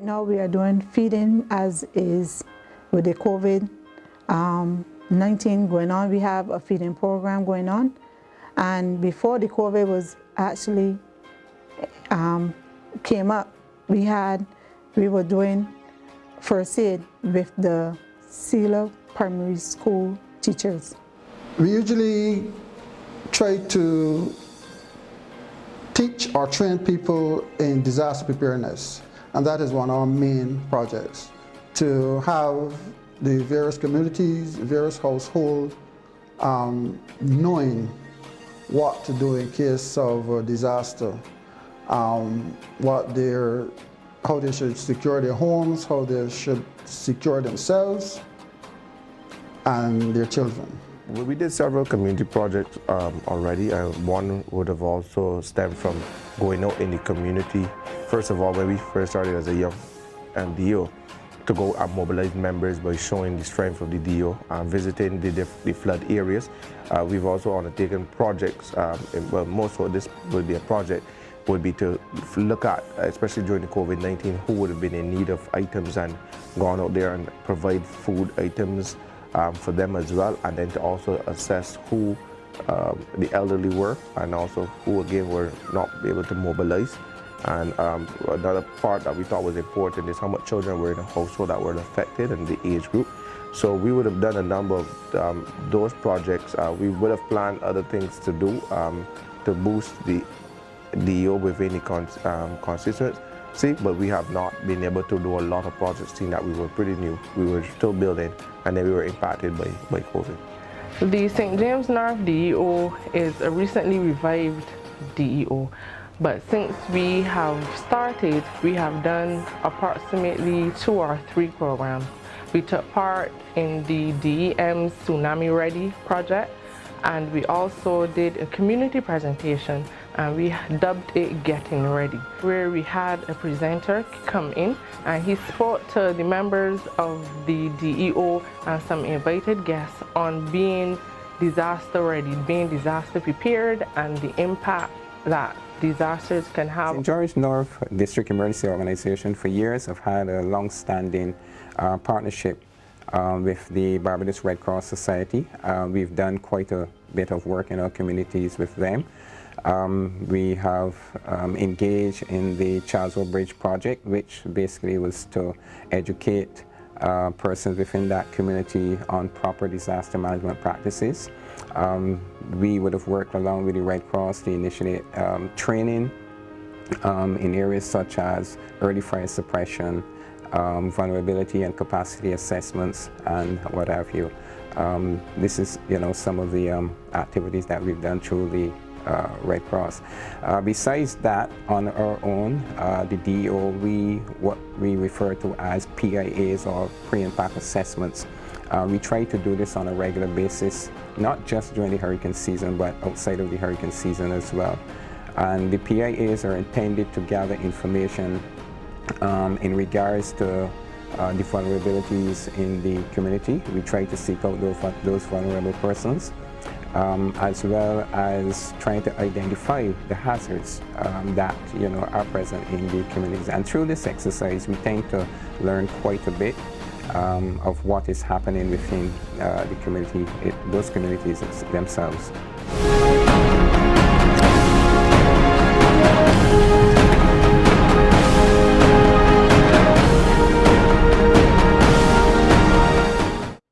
now we are doing feeding as is with the COVID-19 going on. We have a feeding program going on. And before the COVID was actually came up, we were doing first aid with the Sealer Primary School teachers. We usually try to teach or train people in disaster preparedness, and that is one of our main projects, to have the various communities, various households knowing what to do in case of a disaster, how they should secure their homes, how they should secure themselves and their children. Well, we did several community projects already. One would have also stemmed from going out in the community. First of all, when we first started as a young DEO, to go and mobilize members by showing the strength of the DEO, visiting the flood areas. We've also undertaken projects, well, most of this would be a project, would be to look at, especially during the COVID-19, who would have been in need of items and gone out there and provide food items for them as well, and then to also assess who the elderly were and also who again were not able to mobilize. And another part that we thought was important is how much children were in a household that were affected and the age group. So we would have done a number of those projects. We would have planned other things to do to boost the DEO within the constituency, but we have not been able to do a lot of projects, seeing that we were pretty new. We were still building, and then we were impacted by COVID. The St. James North DEO is a recently revived DEO. But since we have started, we have done approximately 2 or 3 programs. We took part in the DEM's Tsunami Ready project, and we also did a community presentation, and we dubbed it Getting Ready, where we had a presenter come in and he spoke to the members of the DEO and some invited guests on being disaster ready, being disaster prepared, and the impact that disasters can have. St. George North District Emergency Organization for years have had a long-standing partnership with the Barbados Red Cross Society. We've done quite a bit of work in our communities with them. We have engaged in the Charlesville Bridge project, which basically was to educate persons within that community on proper disaster management practices. We would have worked along with the Red Cross to initiate training in areas such as early fire suppression, vulnerability and capacity assessments, and what have you. This is, some of the activities that we've done through the Red Cross. Besides that, on our own, the DEO, what we refer to as PIAs, or pre-impact assessments. We try to do this on a regular basis, not just during the hurricane season, but outside of the hurricane season as well. And the PIAs are intended to gather information in regards to the vulnerabilities in the community. We try to seek out those vulnerable persons, as well as trying to identify the hazards that are present in the communities. And through this exercise, we tend to learn quite a bit of what is happening within the community, those communities themselves.